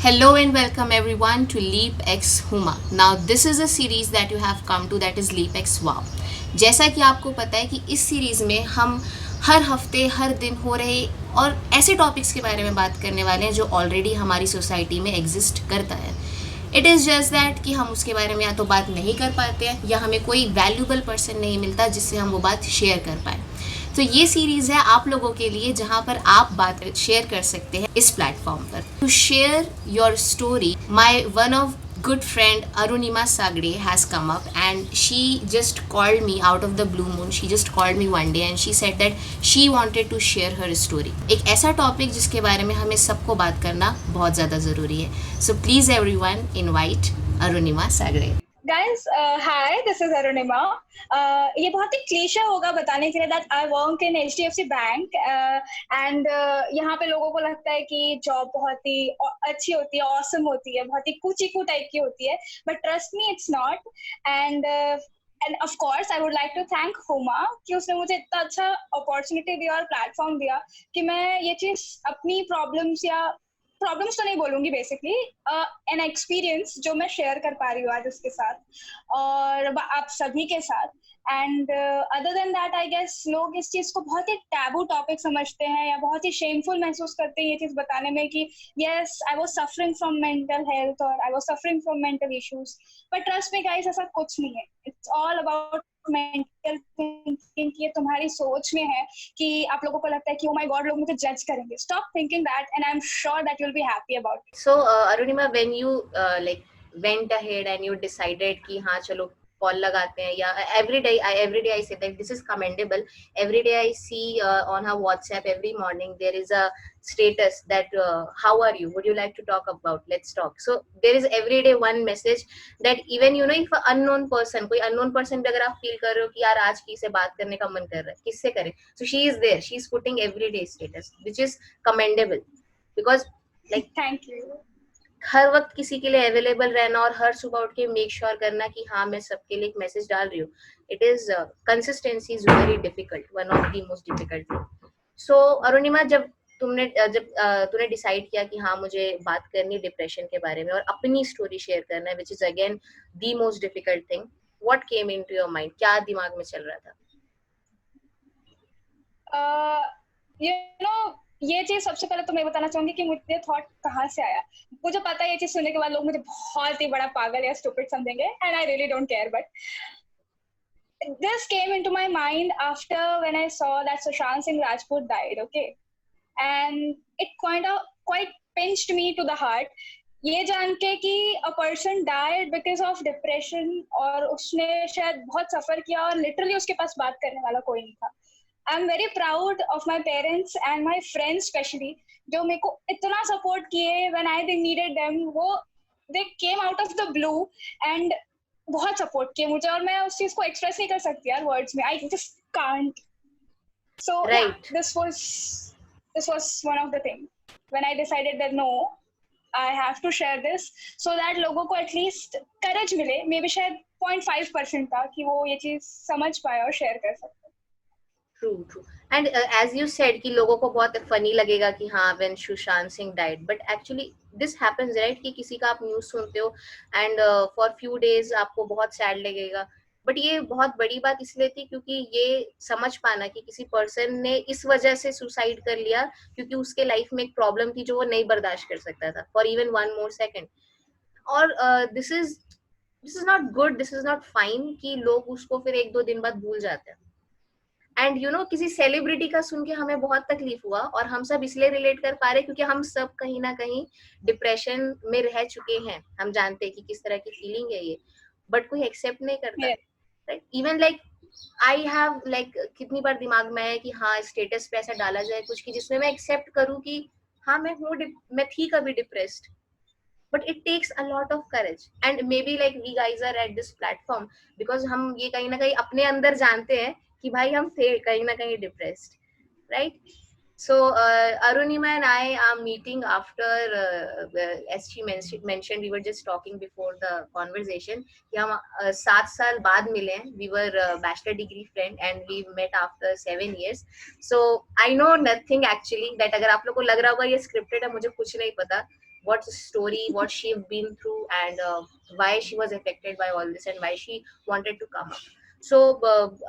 Hello and welcome everyone to Leap X Huma. Now this is a series that you have come to, that is Leap X Wow. जैसा कि आपको पता है कि इस series में हम हर हफ्ते हर दिन हो रहे और ऐसे टॉपिक्स के बारे में बात करने वाले हैं जो ऑलरेडी हमारी सोसाइटी में एग्जिस्ट करता है. इट इज़ जस्ट दैट कि हम उसके बारे में या तो बात नहीं कर पाते हैं या हमें कोई वैल्यूबल पर्सन नहीं मिलता जिससे हम वो बात शेयर कर पाए. तो ये सीरीज़ है आप लोगों के लिए जहाँ पर आप बात शेयर कर सकते हैं इस प्लेटफॉर्म पर. To share your story, my one of good friend Arunima Sagde has come up and she just called me out of the blue moon. She just called me one day and she said that she wanted to share her story. एक ऐसा topic जिसके बारे में हमें सबको बात करना बहुत ज़्यादा ज़रूरी है. So please everyone invite Arunima Sagde. Guys, hi, this is Arunima. ये बहुत ही क्लीशे होगा बताने के लिए that I work in HDFC Bank and यहाँ पे लोगों को लगता है कि जॉब बहुत ही अच्छी होती है, awesome होती है, बहुत ही कुची-कू टाइप की होती है, but trust me, it's not. And of course, I would like to thank Huma कि उसने मुझे इतना अच्छा opportunity दिया और platform दिया कि मैं ये चीज़ अपनी प्रॉब्लम्स तो नहीं बोलूंगी, बेसिकली एन एक्सपीरियंस जो मैं शेयर कर पा रही हूँ आज उसके साथ और आप सभी के साथ. And other than that I guess लोग इस चीज को बहुत ही टैबू टॉपिक समझते हैं या बहुत ही शेमफुल महसूस करते हैं ये चीज बताने में कि yes I was suffering from mental health और I was suffering from mental issues. But trust me guys, ऐसा कुछ नहीं है. It's all about mental thinking. ये तुम्हारी सोच में है कि आप लोगों को लगता है कि ओ माय गॉड लोग मुझे जज करेंगे. Stop thinking that and I am sure that you will be happy about it. So Arunima, when you like went ahead and you decided कि हाँ चलो कॉल लगाते हैं या every day I say that this is commendable. Every day I see on her WhatsApp every morning there is a status that how are you, would you like to talk about, let's talk. So there is every day one message that even you know if a unknown person, कोई unknown person भी अगर आप feel कर रहे हो कि यार आज किसी से बात करने का मन कर रहा है, किससे करें, so she is there, she is putting every day status which is commendable because like thank you. हर वक्त किसी के लिए अवेलेबल रहना और हर सुबह उठ के मेक श्योर करना कि हाँ मैं सबके लिए एक मैसेज डाल रही हूँ, it is consistency is very difficult, one of the most difficult thing. So Arunima, जब तूने डिसाइड किया कि हाँ मुझे बात करनी डिप्रेशन के बारे में और अपनी स्टोरी शेयर करना है which is again the most difficult thing, what came into your mind, क्या दिमाग में चल रहा था? यू नो ये चीज सबसे पहले तो मैं बताना चाहूंगी कि मुझे थॉट कहाँ से आया. मुझे पता है ये चीज सुनने के बाद लोग मुझे बहुत ही बड़ा पागल या स्टूपिड समझेंगे and I really don't care, but this came into my mind after when I saw that Sushant Singh Rajput died, okay? And it quite pinched me to the heart. ये जान के कि a person died because of depression और उसने शायद बहुत सफर किया और लिटरली उसके पास बात करने वाला कोई नहीं था. I'm very proud of my parents and my friends especially जो मेरे को इतना सपोर्ट किए when I needed them. वो they came out of the blue and बहुत सपोर्ट किए मुझे और मैं उस चीज को एक्सप्रेस नहीं कर सकती यार वर्ड्स में. I just can't. So Right. yeah, this was one of the things when I decided that no, I have to share this so that लोगों को at least courage मिले. मे बी शायद 0.5% था कि वो ये चीज समझ पाए और शेयर कर सकते. True. And as you said कि लोगों को बहुत funny लगेगा कि हाँ when Sushant Singh died, but actually this happens, right? कि किसी का आप न्यूज़ सुनते हो and for few days आपको बहुत sad लगेगा, बट ये बहुत बड़ी बात इसलिए थी क्योंकि ये समझ पाना कि किसी पर्सन ने इस वजह से सुसाइड कर लिया क्योंकि उसके लाइफ में एक प्रॉब्लम थी जो वो नहीं बर्दाश्त कर सकता था for even one more second. और this is not good, this is not fine कि लोग उसको फिर एक दो दिन बाद भूल जाते हैं. एंड यू नो किसी सेलिब्रिटी का सुन के हमें बहुत तकलीफ हुआ और हम सब इसलिए रिलेट कर पा रहे क्योंकि हम सब कहीं ना कहीं डिप्रेशन में रह चुके हैं. हम जानते हैं कि किस तरह की फीलिंग है ये, बट कोई एक्सेप्ट नहीं करता. Right, even like I have like कितनी बार दिमाग में है कि हाँ स्टेटस पे ऐसा डाला जाए कुछ कि जिसमें मैं एक्सेप्ट करूँ कि हाँ मैं थी कभी depressed, but it takes a lot of courage and maybe like we guys are at this platform because हम ये कहीं ना कहीं अपने अंदर जानते हैं कि भाई हम थे कहीं ना कहीं depressed, right? So Arunima and I are meeting after as she mentioned, we were just talking before the conversation कि हम 7 साल बाद मिले हैं. We were bachelor degree friend and we met after 7 years. So I know nothing actually that अगर आप लोग को लग रहा होगा ये scripted है, मुझे कुछ नहीं पता. what's the story, what she've been through, and why she was affected by all this and why she wanted to come up. So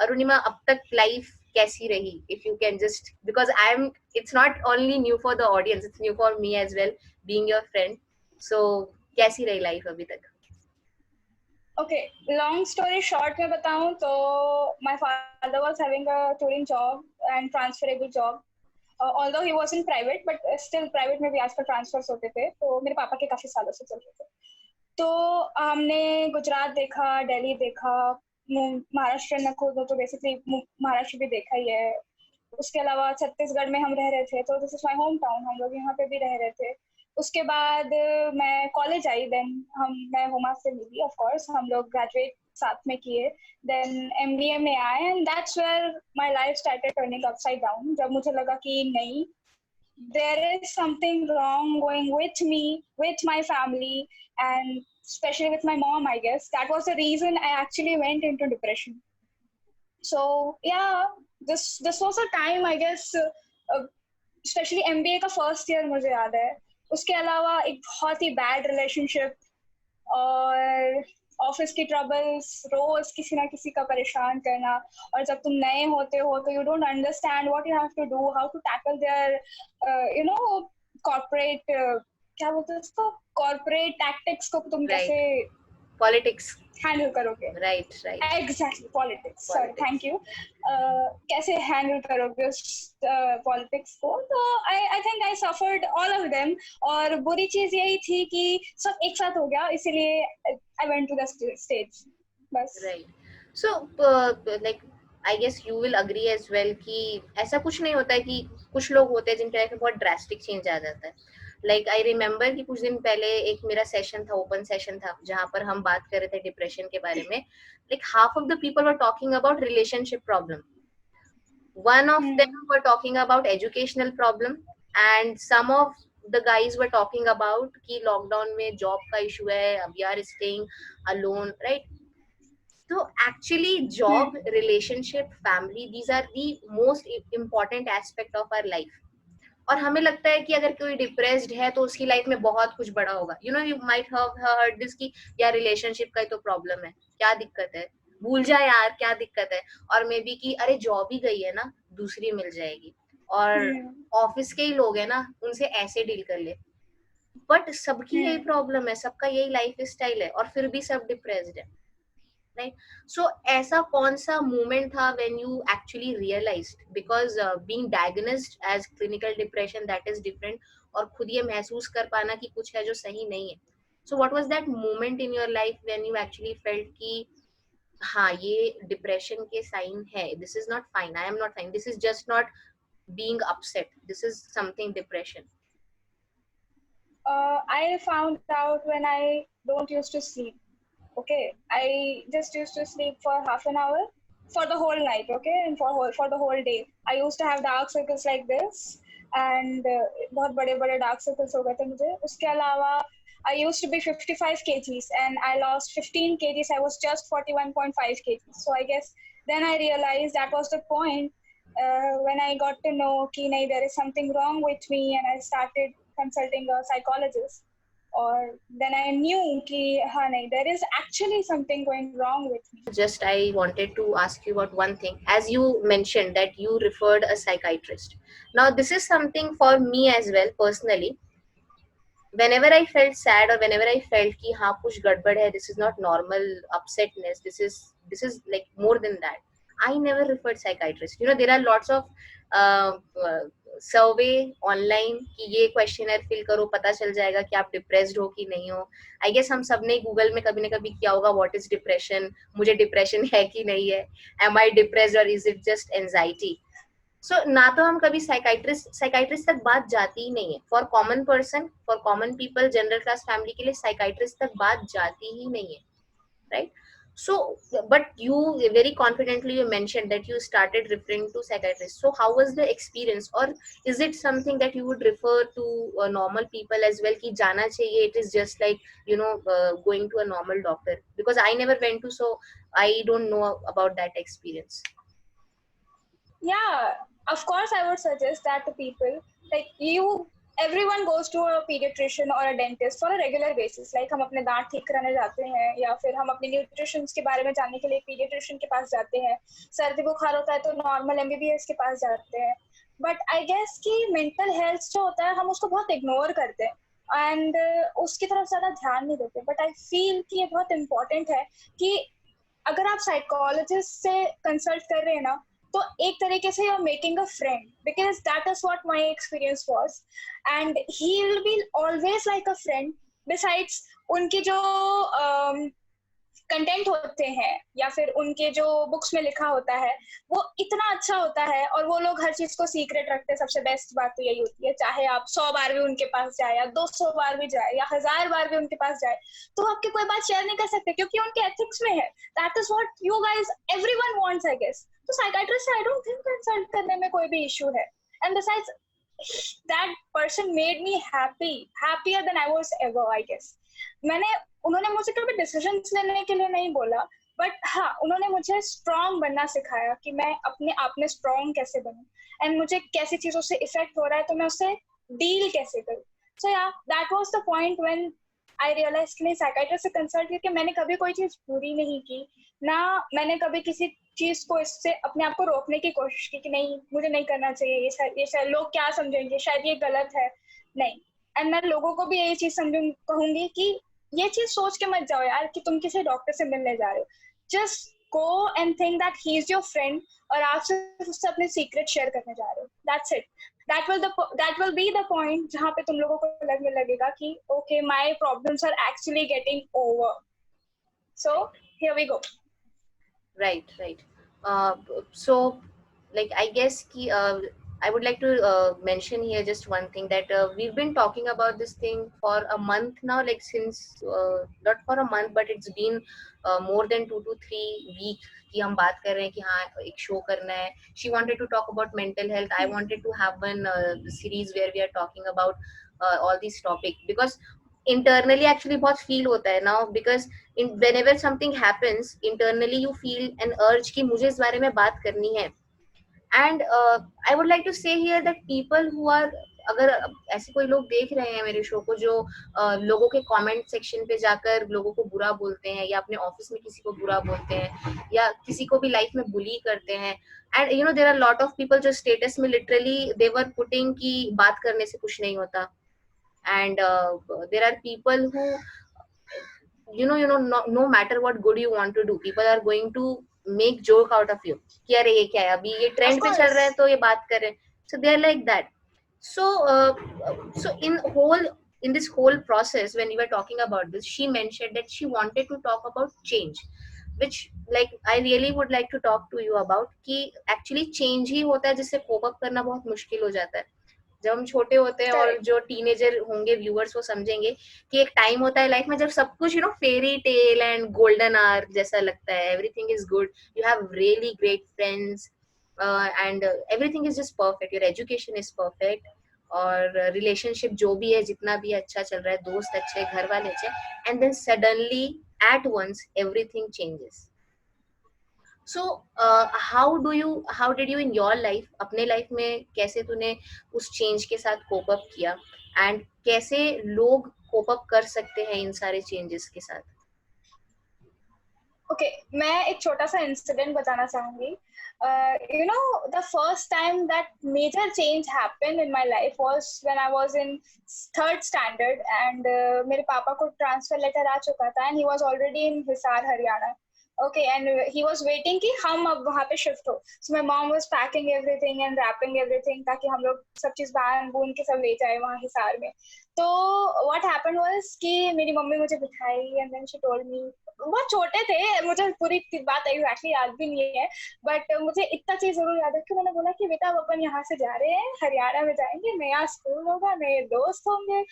Arunima, अब तक life कैसी रही, if you can just, because it's not only new for the audience, it's new for me as well, being your friend. So कैसी रही life अभी तक? Okay, long story short में बताऊं तो my father was having a touring job and transferable job. Although he was in private, but still private में भी आजकल transfers होते थे, तो मेरे पापा के काफी सालों से चल रहे थे. तो हमने गुजरात देखा, दिल्ली देखा, महाराष्ट्र में खुद तो बेसिकली महाराष्ट्र भी देखा ही है. उसके अलावा छत्तीसगढ़ में हम रह रहे थे, तो this is my home town, हम लोग यहाँ पे भी रह रहे थे. उसके बाद मैं कॉलेज आई, देन मैं हुमा से मिली, ऑफ कोर्स हम लोग ग्रेजुएट साथ में किए, देन एमबीए में आए, and that's where my life started turning upside down. जब मुझे लगा कि नहीं, there is something wrong going with me, with my family, and especially with my mom, I guess. That was the reason I actually went into depression. So yeah, this was a time, I guess, especially MBA का first year मुझे याद है. उसके अलावा एक बहुत ही bad relationship और office की ट्रबल्स, रोज किसी ना किसी का परेशान करना. और जब तुम नए होते हो तो you don't understand what you have to do, how to tackle there you know corporate, क्या बोलते हैं उसको, कॉर्पोरेट टैक्टिक्स को तुम कैसे पॉलिटिक्स हैंडल करोगे. Right exactly, politics, sorry, thank you. कैसे हैंडल करोगे उस पॉलिटिक्स को. तो I think I suffered all of them. और बुरी चीज यही थी कि सब एक साथ हो गया, इसीलिए I went to the stage. बस. Right. So like I guess you will agree as well कि ऐसा कुछ नहीं होता है कि कुछ लोग होते हैं जिनके लाइफ में बहुत ड्रास्टिक चेंज आ जाता है. लाइक आई रिमेम्बर कि कुछ दिन पहले एक मेरा सेशन था, ओपन सेशन था, जहां पर हम बात कर रहे थे डिप्रेशन के बारे में. Like half of the people were talking about relationship problem, one of them were talking about educational problem, and some of the guys were talking about कि lockdown में job का issue है, we are staying alone, right? So actually job, relationship, family, these are the most important aspect of our life. और हमें लगता है कि अगर कोई डिप्रेस्ड है तो उसकी लाइफ में बहुत कुछ बड़ा होगा. You know, you might have heard this कि यार रिलेशनशिप का ही तो प्रॉब्लम है, क्या दिक्कत है, भूल जा यार, क्या दिक्कत है. और मे बी कि अरे जॉब ही गई है ना, दूसरी मिल जाएगी. और ऑफिस के ही लोग हैं ना, उनसे ऐसे डील कर ले. बट सबकी यही प्रॉब्लम है, सबका यही लाइफ स्टाइल है, और फिर भी सब डिप्रेस्ड है, राइट? सो ऐसा कौन सा मोमेंट था when you actually realized, because being diagnosed as clinical depression that is different, और खुद ये महसूस कर पाना कि कुछ है जो सही नहीं है. So what was that moment in your life when you actually felt कि हाँ ये डिप्रेशन के साइन है, this is not fine, I am not fine, this is just not being upset, this is something depression? I found out when I don't used to sleep. Okay, I just used to sleep for half an hour for the whole night. Okay, and for the whole day, I used to have dark circles like this, and बहुत बड़े dark circles हो गए थे मुझे. उसके अलावा I used to be 55 kgs and I lost 15 kgs. I was just 41.5 kgs. So I guess then I realized that was the point when I got to know कि नहीं, there is something wrong with me, and I started consulting a psychologist. Or then I knew कि हाँ नहीं, there is actually something going wrong with me. Just I wanted to ask you about one thing. As you mentioned that you referred a psychiatrist. Now this is something for me as well personally. Whenever I felt sad or whenever I felt कि हाँ कुछ गड़बड़ है, this is not normal upsetness, this is like more than that, I never referred psychiatrist. You know, there are lots of survey online कि ये questionnaire fill करो, पता चल जाएगा कि आप डिप्रेस्ड हो कि नहीं हो. आई गेस हम सब ने गूगल में कभी ना कभी किया होगा, व्हाट इज डिप्रेशन, मुझे डिप्रेशन है कि नहीं है, एम आई डिप्रेस्ड और इज इट जस्ट एंजाइटी. सो ना तो हम कभी साइकाइट्रिस्ट तक बात जाती ही नहीं है. For common person, for common people, general class family के लिए साइकाइट्रिस्ट तक बात जाती ही नहीं है, right? So but you very confidently you mentioned that you started referring to psychiatrists. So how was the experience, or is it something that you would refer to normal people as well ki jana chahiye, it is just like, you know, going to a normal doctor? Because I never went to, so I don't know about that experience. Yeah, of course I would suggest that to people. Like, you everyone goes to a pediatrician or a dentist for a regular basis. Like हम अपने दांत ठीक कराने जाते हैं या फिर हम अपने न्यूट्रिशन के बारे में जानने के लिए पीडियाट्रिशियन के पास जाते हैं. सर्दी बुखार होता है तो नॉर्मल एमबीबीएस के पास जाते हैं. बट आई गेस कि मेंटल हेल्थ जो होता है हम उसको बहुत इग्नोर करते हैं एंड उसकी तरफ ज्यादा ध्यान नहीं देते. बट आई फील कि ये बहुत इम्पोर्टेंट है कि अगर आप साइकोलॉजिस्ट से कंसल्ट कर रहे हैं ना तो एक तरीके से you are making a friend because that is what my experience was and he will be always like a friend. Besides उनकी जो कंटेंट होते हैं या फिर उनके जो बुक्स में लिखा होता है वो इतना अच्छा होता है और वो लोग हर चीज को सीक्रेट रखते हैं. सबसे बेस्ट बात तो यही होती है चाहे आप 100 बार भी उनके पास जाए या 200 बार भी जाए या 1000 बार भी उनके पास जाए तो आपकी कोई बात शेयर नहीं कर सकते क्योंकि उनके एथिक्स में है. That is what you guys everyone wants I guess. तो psychiatrist I don't think consult करने में कोई भी इशू है. And besides that person made me happy happier than I was ever I guess. उन्होंने मुझे कभी डिसीजंस लेने के लिए नहीं बोला बट हाँ उन्होंने मुझे स्ट्रांग बनना सिखाया कि मैं अपने आप में स्ट्रांग कैसे बनूं एंड मुझे कैसी चीजों से इफेक्ट हो रहा है तो मैं उससे डील कैसे करूं. सो या that was the point when I realize कि नहीं साइकाइट्रिस्ट से कंसल्ट करके मैंने कभी कोई चीज पूरी नहीं की ना. मैंने कभी किसी चीज को इससे अपने आप को रोकने की कोशिश की कि नहीं मुझे नहीं करना चाहिए ये शायद लोग क्या समझेंगे शायद ये गलत है. नहीं. एंड मैं लोगों को भी यही चीज कहूंगी कि ये चीज सोच के मत जाओ यार कि तुम किसी डॉक्टर से मिलने जा रहे हो. Just go and think that he is your friend और आप सिर्फ उससे अपने सीक्रेट शेयर करने जा रहे हो. That's it. that will be the point जहाँ पे तुम लोगों को लगने लगेगा कि okay my problems are actually getting over. So here we go. Right. uh, so like I guess ki, I would like to mention here just one thing that we've been talking about this thing for a month now, like since not for a month but it's been more than 2 to 3 weeks कि हम बात कर रहे हैं कि हाँ एक show करना है. She wanted to talk about mental health. I wanted to have one series where we are talking about all these topics because internally actually बहुत feel होता है now because whenever something happens internally you feel an urge कि मुझे इस बारे में बात करनी है. And I would like to say here that people who are अगर ऐसे कोई लोग देख रहे हैं मेरे शो को जो लोगों के कमेंट सेक्शन पे जाकर लोगों को बुरा बोलते हैं या अपने ऑफिस में किसी को बुरा बोलते हैं या किसी को भी लाइफ में बुली करते हैं and you know there are lot of people जो स्टेटस में लिटरली दे वर पुटिंग कि बात करने से कुछ नहीं होता and there are people who no matter what good you want to do people are going to make joke out of you कि अरे ये क्या है अभी ये ट्रेंड पे चल रहा है तो ये बात करें. So they are like that. So in this whole process when you were talking about this she mentioned that she wanted to talk about change which like I really would like to talk to you about कि actually change ही होता है जिससे cope up करना बहुत मुश्किल हो जाता है. जब हम छोटे होते हैं और जो टीनेजर होंगे व्यूअर्स वो समझेंगे कि एक टाइम होता है लाइफ में जब सब कुछ fairy tale and golden hour जैसा लगता है. Everything is good. You have really great friends and everything is just perfect. Your education is perfect और रिलेशनशिप जो भी है जितना भी अच्छा चल रहा है दोस्त अच्छे घर वाले अच्छे and then suddenly at once everything changes. So how did you in your life अपने लाइफ में कैसे तूने उस चेंज के साथ कोप अप किया एंड कैसे लोग कोप अप कर सकते हैं इन सारे चेंजेस के साथ. Okay, मैं एक छोटा सा इंसिडेंट बताना चाहूंगी. The first time that major change happened in my life was when I was in 3rd standard and मेरे पापा को ट्रांसफर लेटर आ चुका था and he was already in Hisar, Haryana. Okay, and he was waiting कि हम अब वहाँ पे शिफ्ट हो. So my mom was packing everything and wrapping everything ताकि हम लोग सब चीज बांध बूंद के सब ले जाए वहाँ हिसार में. तो what happened was कि मेरी मम्मी मुझे बिठाई and then she told me. बहुत छोटे थे मुझे पूरी बात एग्जैक्टली याद भी नहीं है बट मुझे इतना चीज जरूर याद है कि मैंने बोला कि बेटा अब अपन यहाँ से जा रहे हैं हरियाणा में जाएंगे नया स्कूल होगा नए दोस्त होंगे.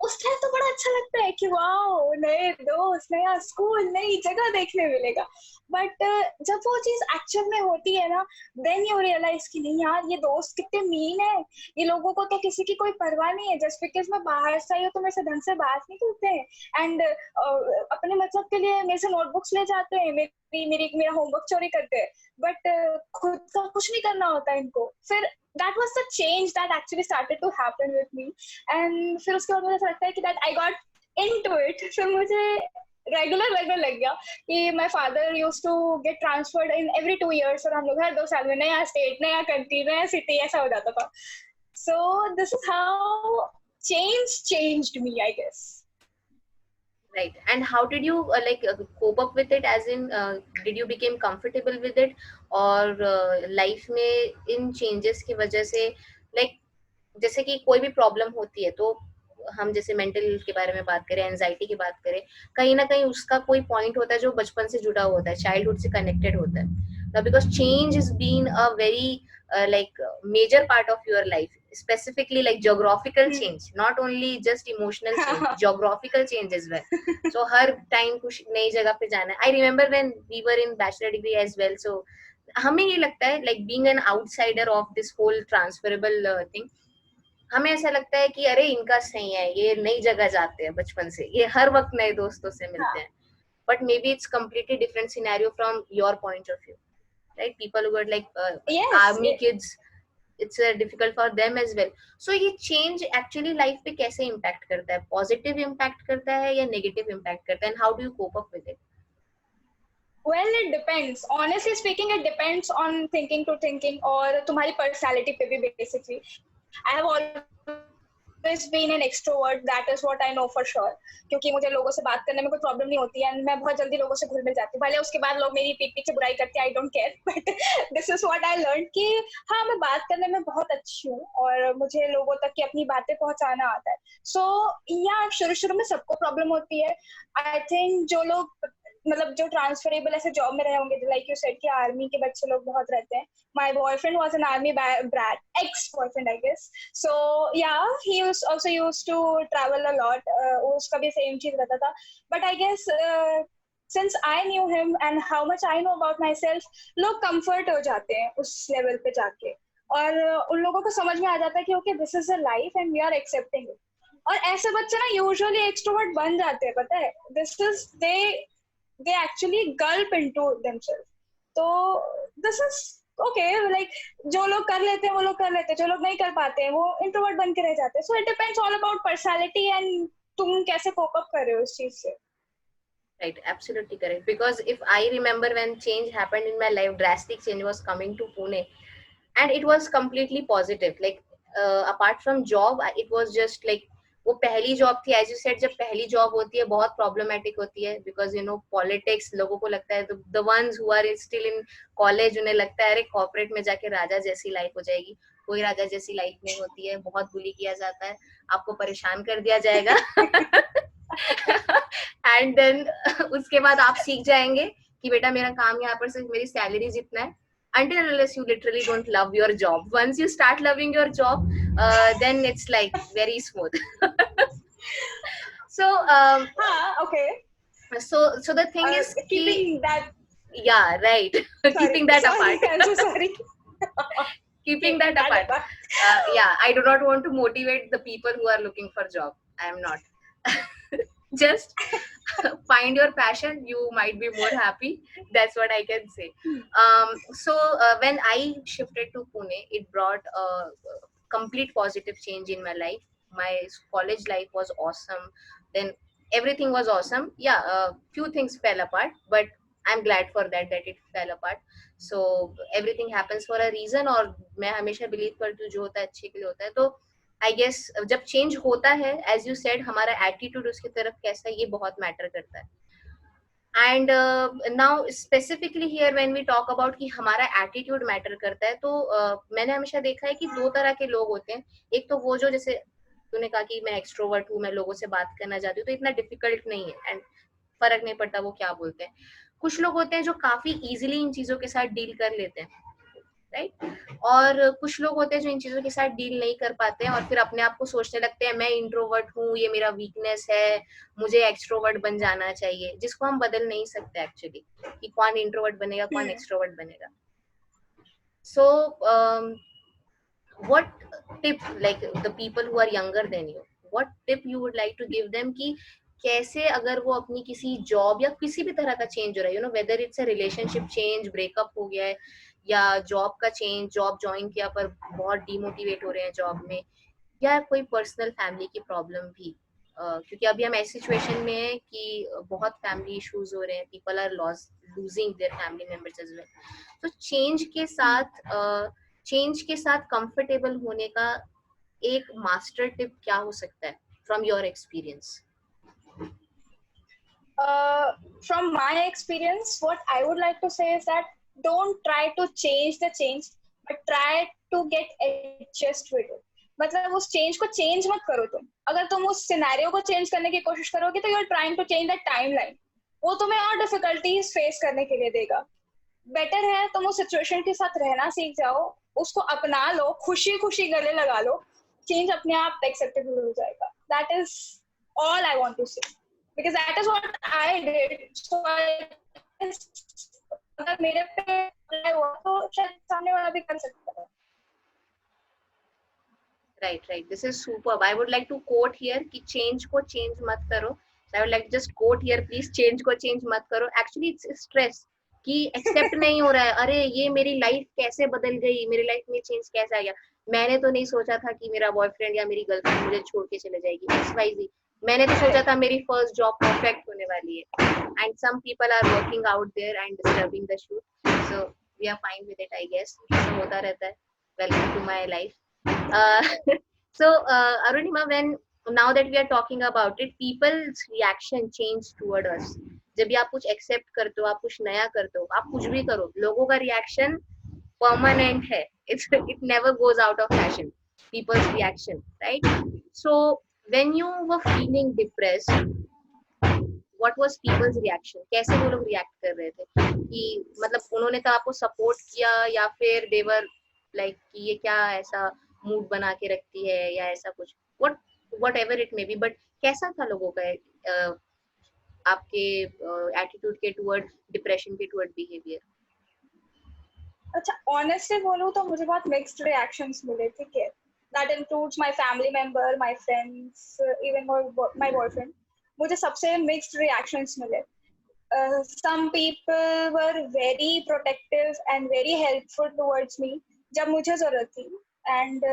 उस टाइम तो बड़ा अच्छा लगता है कि वाओ नए दोस्त नया स्कूल नई जगह देखने मिलेगा. बट जब वो चीज एक्चुअल में होती है ना देन यू रियलाइज कि नहीं यार ये दोस्त कितने मीन है. ये लोगों को तो किसी की कोई परवाह नहीं है. जस्ट बिकॉज मैं बाहर से आई हूँ तो मेरे से ढंग से बात नहीं करते हैं एंड अपने मतलब के लिए मेरे से नोटबुक्स ले जाते हैं मेरा होमवर्क चोरी करते हैं बट खुद का कुछ नहीं करना होता इनको. फिर that was the change that actually started to happen with me. And फिर उसके बाद मुझे ऐसा लगता है कि that I got into it. फिर मुझे रेगुलर लगने लग गया कि my father used to get transferred in every 2 years और हम लोग हर 2 साल में नया स्टेट, नया कंट्री, नया सिटी ऐसा हो जाता था. So this is how change changed me, I guess. Right. And how did you cope up with it? As in, did you become comfortable with it, or life में इन changes की वजह से like जैसे कि कोई भी प्रॉब्लम होती है तो हम जैसे मेंटल हेल्थ के बारे में बात करें, एंजाइटी की बात करें, कहीं ना कहीं उसका कोई पॉइंट होता है जो बचपन से जुड़ा होता है, चाइल्डहुड से कनेक्टेड होता है, because change is been a very like major part of your life, specifically like geographical change, not only just emotional change, geographical change as well. So her time कुछ नई जगह पे जाना है. I remember when we were in bachelor degree as well, so हमें ये लगता है like being an outsider of this whole transferable thing, हमें ऐसा लगता है कि अरे इनका सही है, ये नई जगह जाते हैं बचपन से, ये हर वक्त नए दोस्तों से मिलते हैं, but maybe it's completely different scenario from your point of view, right? People who are like Yes. army kids, it's difficult for them as well. So ये change actually life पे कैसे impact करता है? Positive impact करता है या negative impact करता है? And how do you cope up with it? Well, it depends. Honestly speaking, it depends on thinking to thinking और तुम्हारी personality पे भी basically. I have always been an extrovert. That is what I know for sure. क्योंकि मुझे लोगों से बात करने में कोई प्रॉब्लम नहीं होती है, मैं बहुत जल्दी लोगों से घुल मिल जाती हूँ. भले उसके बाद लोग मेरी पीठ पीछे बुराई करते हैं, I don't care. But this is what I learned कि हाँ, मैं बात करने में बहुत अच्छी हूँ और मुझे लोगों तक की अपनी बातें पहुंचाना आता है. So yeah, शुरू में सबको प्रॉब्लम होती है. I think जो लोग मतलब जो ट्रांसफरेबल ऐसे जॉब में रहे होंगे, लाइक यू सेड कि आर्मी के बच्चे लोग बहुत रहते हैं. My boyfriend was an army brat, ex boyfriend I guess. So yeah he was also used to travel a lot. उसका भी सेम चीज रहता था. But I guess since I knew him and how much I know about myself, लोग comfort हो जाते हैं उस लेवल पे जाके और उन लोगों को समझ में आ जाता है कि okay this is a life and we are accepting it. और ऐसे बच्चे ना यूजुअली एक्सट्रोवर्ट बन जाते हैं, पता है. This is they actually gulp into themselves. तो this is okay, like जो लोग कर लेते हैं वो लोग कर लेते हैं, जो लोग नहीं कर पाते हैं वो इंट्रोवर्ट बन के रह जाते हैं. So it depends all about personality and तुम कैसे cope up कर रहे हो इस चीज से. Right, absolutely correct. Because if I remember when change happened in my life, drastic change was coming to Pune, and it was completely positive. Like apart from job, it was just like वो पहली job थी. As you said, जब पहली job होती है बहुत problematic होती है, बिकॉज यू नो पॉलिटिक्स, लोगों को लगता है, the ones who are still in college, उन्हें लगता है अरे कॉर्पोरेट में जाके राजा जैसी लाइफ हो जाएगी. कोई राजा जैसी लाइफ नहीं होती है, बहुत बुली किया जाता है, आपको परेशान कर दिया जाएगा. एंड देन उसके बाद आप सीख जाएंगे कि बेटा मेरा काम यहाँ पर सिर्फ मेरी सैलरी जितना है. Until unless you literally don't love your job. Once you start loving your job, then it's like very smooth. So Okay. So the thing is keeping that, yeah, right. Keeping that apart. I'm so sorry. Keeping that apart. Yeah, I do not want to motivate the people who are looking for job. I am not. Just find your passion, you might be more happy. That's what I can say. So when I shifted to Pune, it brought a complete positive change in my life. My college life was awesome, then everything was awesome. Yeah, few things fell apart, but I'm glad for that it fell apart. So everything happens for a reason, और मैं हमेशा believe करती हूँ जो होता है अच्छे के लिए होता है. तो आई गेस जब चेंज होता है, एज यू सेड, हमारा एटीट्यूड उसकी तरफ कैसा है ये बहुत मैटर करता है. And now specifically here when we talk about कि हमारा एटीट्यूड मैटर करता है, तो मैंने हमेशा देखा है कि दो तरह के लोग होते हैं. एक तो वो जो, जैसे तूने कहा कि मैं एक्सट्रोवर्ट हूँ, मैं लोगों से बात करना चाहती हूँ, तो इतना डिफिकल्ट नहीं है एंड फर्क नहीं पड़ता वो क्या बोलते हैं. कुछ लोग होते हैं जो काफी इजीली इन चीजों के साथ डील कर लेते हैं, राइट. और कुछ लोग होते हैं जो इन चीजों के साथ डील नहीं कर पाते हैं और फिर अपने आप को सोचने लगते हैं मैं इंट्रोवर्ट हूँ, ये मेरा वीकनेस है, मुझे एक्सट्रोवर्ट बन जाना चाहिए, जिसको हम बदल नहीं सकते एक्चुअली, कि कौन इंट्रोवर्ट बनेगा कौन एक्सट्रोवर्ट बनेगा. सो what tip, like the people who are younger than you, what tip you would like to give them कि कैसे अगर वो अपनी किसी जॉब या किसी भी तरह का चेंज हो रहा है, you know, whether it's a relationship change, breakup हो गया है, या जॉब का चेंज, जॉब ज्वाइन किया पर बहुत डिमोटिवेट हो रहे हैं जॉब में, या कोई पर्सनल फैमिली की प्रॉब्लम भी, क्योंकि अभी हम ऐसी सिचुएशन में है कि बहुत फैमिली इश्यूज हो रहे हैं, people are losing their family members as well. तो चेंज के साथ कंफर्टेबल होने का एक मास्टर टिप क्या हो सकता है from your experience? From my experience, what I would like to say is that don't try to change the change, but try to get adjust with it. मतलब उस चेंज को चेंज मत करो तुम। अगर तुम उस सिनेरियो को चेंज करने की कोशिश करोगे तो you are trying to change the timeline. वो तुम्हें और डिफिकल्टीज फेस करने के लिए देगा। बेटर है तुम उस सिचुएशन के साथ रहना सीख जाओ, उसको अपना लो, खुशी खुशी गले लगा लो, चेंज अपने आप एक्सेप्टेबल हो जाएगा। That is all I want to say, because that is what I did. So अगर मेरे पे हुआ तो शायद सामने वाला भी कर सकता है। Right, this is superb. I would like to quote here कि चेंज को चेंज मत करो। I would like just quote here, please, change को चेंज मत करो। एक्चुअली इट्स स्ट्रेस कि एक्सेप्ट नहीं हो रहा है, अरे ये मेरी लाइफ कैसे बदल गई, मेरी लाइफ में चेंज कैसे आ गया, मैंने तो नहीं सोचा था कि मेरा बॉयफ्रेंड या मेरी गर्लफ्रेंड मुझे छोड़ के चले जाएगी, एक्स वाई जी, मैंने तो सोचा था मेरी फर्स्ट जॉब परफेक्ट होने वाली है। And some people are working out there and disturbing the shoot, so we are fine with it, I guess ऐसा होता रहता है। Welcome to my life. So Arunima, when now that we are talking about it, people's reaction change toward us. जब भी आप कुछ accept करते हो, आप कुछ नया करते हो, आप कुछ भी करो, लोगों का रिएक्शन परमानेंट है, it never goes out of fashion, people's reaction, right? So when you were feeling depressed, what was people's reaction? कैसे वो लोग रिएक्ट कर रहे थे? कि मतलब उन्होंने तो आपको सपोर्ट किया या फिर they were like कि ये क्या ऐसा मूड बना के रखती है या ऐसा कुछ, whatever it may be, but कैसा था लोगों का आपके एटीट्यूड के टुवर्ड डिप्रेशन के टुवर्ड बिहेवियर? अच्छा, ऑनेस्टली बोलूं तो मुझे बहुत मिक्स्ड रिएक्शंस मिले, ठीक है। That includes my family member, my friends, even my boyfriend. मुझे सबसे मिक्स्ड रिएक्शंस मिले। some people were very protective and very helpful towards me जब मुझे जरूरत थी। एंड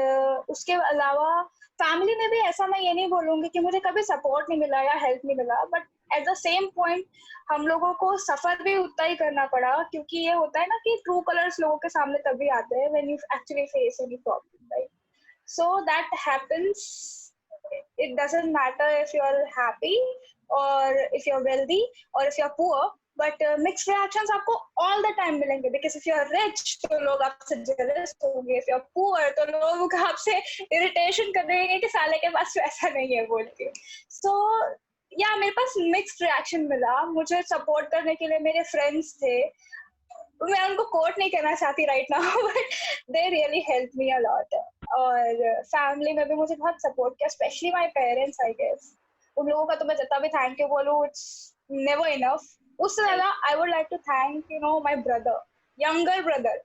उसके अलावा फैमिली में भी ऐसा मैं ये नहीं बोलूंगी कि मुझे कभी सपोर्ट नहीं मिला या हेल्प नहीं मिला, but at the same point हम लोगों को सफर भी उतना ही करना पड़ा, क्योंकि ये होता है ना कि ट्रू कलर्स लोगों के सामने तभी आते हैं when you actually face any problem, right? So that happens. It doesn't matter if you're happy or if you're wealthy or if you're poor, but mixed reactions आपको all the time मिलेंगे, because if you're rich तो लोग आपसे jealous होंगे, if you're poor तो लोग आपसे irritation करेंगे कि साले के पास पैसा नहीं है बोल के। So या मेरे पास mixed reaction मिला। मुझे support करने के लिए मेरे friends थे, मैं उनको कोट नहीं करना चाहती right now, but they really help me a lot. और फैमिली में भी मुझे बहुत सपोर्ट किया, specially my parents, I guess. उन लोगों का तो मैं जितना भी थैंक यू बोलूं, इट्स नेवर इनफ। उससे ज्यादा I would like to thank my brother, younger brother.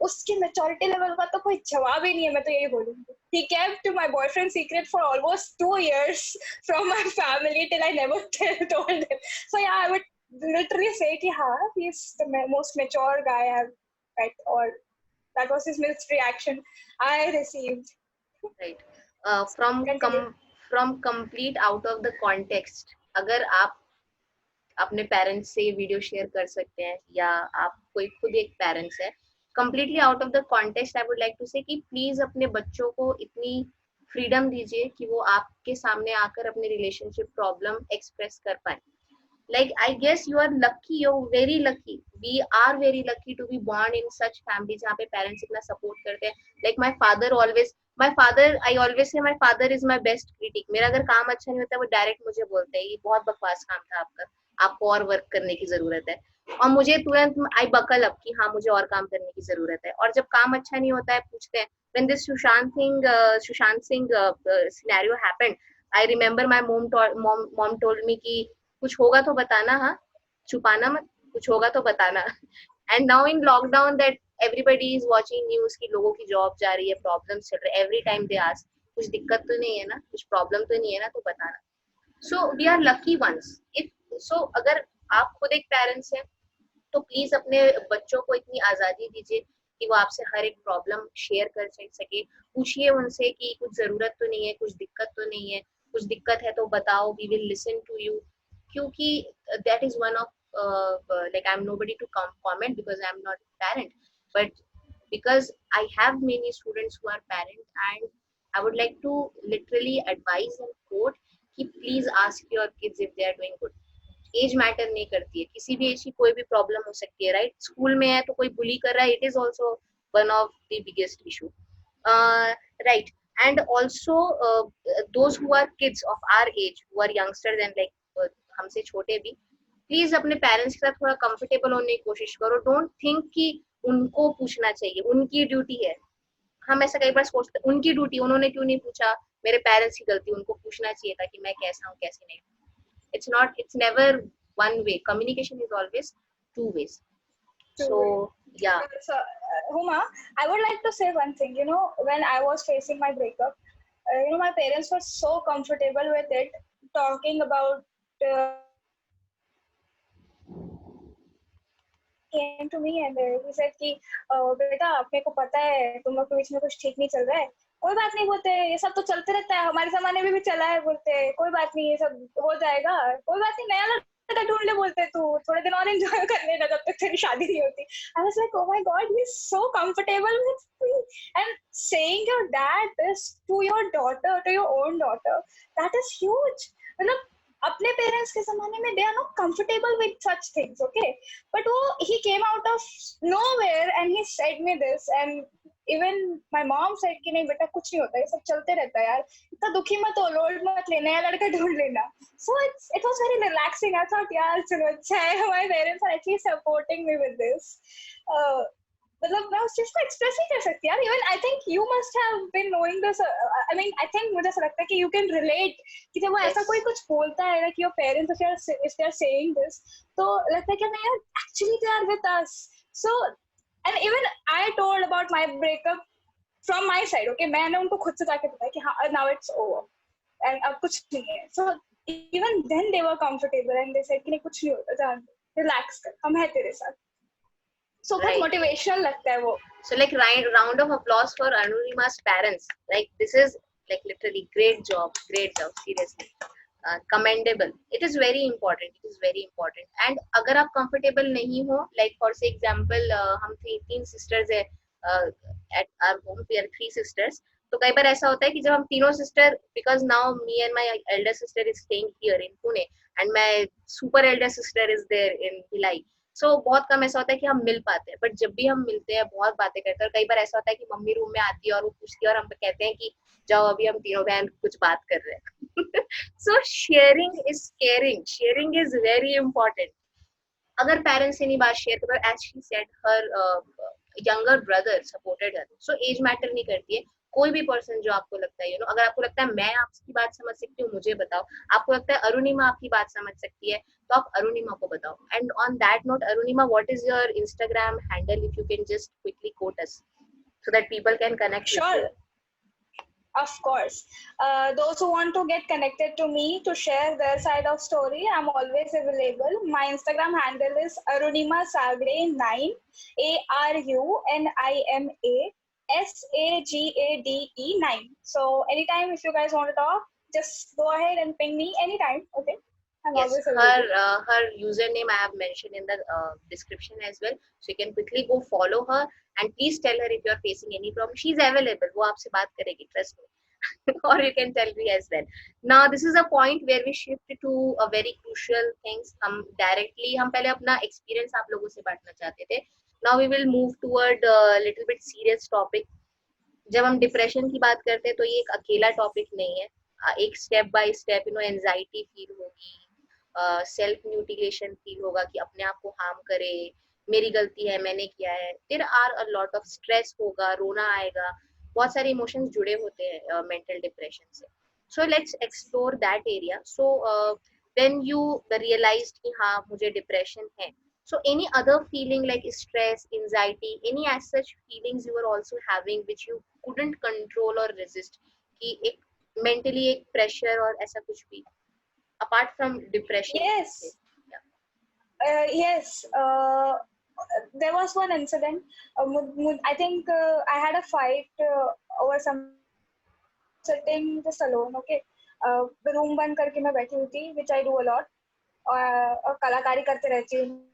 उसकी मैच्योरिटी लेवल का तो कोई जवाब ही नहीं है, मैं तो यही बोलूंगी। He kept my boyfriend secret for almost 2 years from my family till I never told him. So yeah, I would literally say कि हाँ, he's the most mature guy I've met, or that was his mixed reaction I received. Right. From complete out of the context, अगर आप अपने parents से video share कर सकते हैं या आप कोई खुद एक पेरेंट्स है, completely out of the context, I would like to say कि प्लीज अपने बच्चों को इतनी फ्रीडम दीजिए कि वो आपके सामने आकर अपने रिलेशनशिप प्रॉब्लम एक्सप्रेस कर पाए। Like, I guess you are lucky, you're very lucky, we are very lucky to be born in such families जहाँ पे parents इतना support करते हैं। Like my father, I always say my father is my best critic। मेरा अगर काम अच्छा नहीं होता है वो डायरेक्ट मुझे बोलते हैं, ये बहुत बकवास काम था आपका, आपको और वर्क करने की जरूरत है। और मुझे तुरंत आई बकल अप कि हाँ मुझे और काम करने की जरूरत है। और जब काम अच्छा नहीं होता है पूछते हैं। When this Sushant Singh scenario happened, I remember my mom told me कि कुछ होगा तो बताना, हाँ छुपाना मत, कुछ होगा तो बताना। And now in lockdown that everybody is watching news कि लोगों की जॉब जा रही है, प्रॉब्लम्स चल रहे हैं, एवरी टाइम दे आस्क कुछ दिक्कत तो नहीं है ना, कुछ प्रॉब्लम तो नहीं है ना, तो बताना। So we are lucky ones. If so अगर आप खुद एक पेरेंट्स हैं तो प्लीज अपने बच्चों को इतनी आजादी दीजिए कि वो आपसे हर एक प्रॉब्लम शेयर कर सके। पूछिए उनसे कि कुछ जरूरत तो नहीं है, कुछ दिक्कत तो नहीं है, कुछ दिक्कत है तो बताओ, we will listen to you. क्योंकि that is one of like I'm nobody to comment because I'm not a parent, but because I have many students who are parents, and I would like to literally advise and quote कि please ask your kids if they are doing good. Age matter नहीं करती है, किसी भी as की कोई भी problem हो सकती है, राइट? स्कूल में है तो कोई बुली कर रहा है, it is also one of the biggest issue, right? And also those who are kids of our age, who are youngsters and like हमसे छोटे भी, प्लीज अपने पेरेंट्स के साथ थोड़ा कंफर्टेबल होने की कोशिश करो। डोंट थिंक कि उनको पूछना चाहिए, उनकी ड्यूटी है। हम ऐसा कई बार सोचते, उनकी ड्यूटी, उन्होंने क्यों नहीं पूछा, मेरे पेरेंट्स की गलती, उनको पूछना चाहिए था कि मैं कैसा हूँ कैसे नहीं। It's not, it's never one way. Communication is always two ways. So yeah. So, Huma, I would like to say one thing. You know, when I was facing my breakup, my parents were so comfortable with it, talking about. Came to me and he said कि बेटा अपने को पता है तुम लोग के बीच में कुछ ठीक नहीं चल रहा है, कोई बात नहीं, बोलते ये सब तो चलते रहता है, हमारे जमाने में भी चला है, बोलते कोई बात नहीं, ये सब हो जाएगा, कोई बात नहीं, नया लड़का ढूंढ ले, बोलते तू थोड़े दिन और एंजॉय कर लेना जब तक तेरी शादी नहीं होती। I was like, oh my god, he is so comfortable with me, and saying your dad this to your daughter, to your own daughter, that is huge. मतलब अपने पेरेंट्स के जमाने में they are not comfortable with such things, okay, but वो he came out of nowhere and he said me this, and even my mom said कि नहीं बेटा कुछ नहीं होता, ये सब चलते रहता है यार, इतना दुखी मत हो, लोड मत ले, नया लड़का ढूंढ लेना। So it was very relaxing. I thought यार चलो अच्छा है, my parents are at least supporting me with this. मतलब मैं उस चीज को एक्सप्रेस नहीं कर सकती यार। Even I think you must have been knowing this, I mean I think मुझे ऐसा लगता है कि यू कैन रिलेट कि जब वो ऐसा कोई कुछ बोलता है ना कि your parents if they are saying this, तो लगता है कि नहीं यार actually they are with us. So and even I told about my breakup from my side, okay, मैंने उनको खुद से जाके बताया कि हाँ नाउ इट्स ओवर एंड अब कुछ नहीं है। So even then they were comfortable and they said कि नहीं कुछ नहीं होता, जान रिलैक्स कर, हम है तेरे साथ। So बहुत motivational लगता है वो। So like round of applause for Anurima's parents. Like this is like literally great job, seriously. Commendable. It is very important. It is very important. And अगर आप comfortable नहीं हो, like for say example, हम तीन sisters है at our home. We are 3 sisters. तो कई बार ऐसा होता है कि जब हम तीनों sister, because now me and my elder sister is staying here in Pune and my super elder sister is there in Bhilai. सो बहुत कम ऐसा होता है कि हम मिल पाते हैं, बट जब भी हम मिलते हैं बहुत बातें करते हैं। और कई बार ऐसा होता है कि मम्मी रूम में आती है और वो पूछती है और हम कहते हैं कि जाओ अभी हम तीनों बहन कुछ बात कर रहे हैं। So sharing is caring, sharing is very important. अगर पेरेंट्स से नहीं बात शेयर करो, as she said her younger brother supported her, so age matter नहीं करती है। कोई भी पर्सन जो आपको लगता है, अगर आपको लगता है मैं आपकी बात समझ सकती हूँ, मुझे बताओ। आपको लगता है अरुणिमा आपकी बात समझ सकती है, तो आप अरुणिमा को बताओ। And on that note, Arunima, what is your Instagram handle, if you can just quickly quote us so that people can connect with you. Of course. Those who want to get connected to me to share their side of story, I'm always available. My Instagram handle is Arunima Sagade9, ARUNIMA SAGADE9. So anytime if you guys want to talk, just go ahead and ping me anytime. Okay. Yes, her username I have mentioned in the description as well, so you can quickly go follow her and please tell her if you are facing any problem. She is available. वो आपसे बात करेगी, trust me. Or you can tell me as well. Now this is a point where we shift to a very crucial things. हम पहले अपना experience आप लोगों से बांटना चाहते थे. Now we will move toward a little bit serious topic. जब हम डिप्रेशन की बात करते हैं तो ये एक अकेला टॉपिक नहीं है, एक step by step anxiety feel होगी, सेल्फ म्यूटिलेशन फील होगा कि अपने आप को हार्म करे, मेरी गलती है, मैंने किया है, there are a lot of stress होगा, रोना आएगा, बहुत सारे इमोशंस जुड़े होते हैं मेंटल डिप्रेशन से। So let's explore that area. So when you realized कि हाँ मुझे डिप्रेशन है, so any other feeling like stress, anxiety, any as such feelings you were also having which you couldn't control or resist, कि एक mentally एक pressure और ऐसा कुछ भी apart from depression? Yes. Yeah. Yes. there was one incident. I think I had a fight over some sitting just alone. Okay, room बंद करके मैं बैठी हुई थी, which I do a lot. और कलाकारी करते रहती हूँ.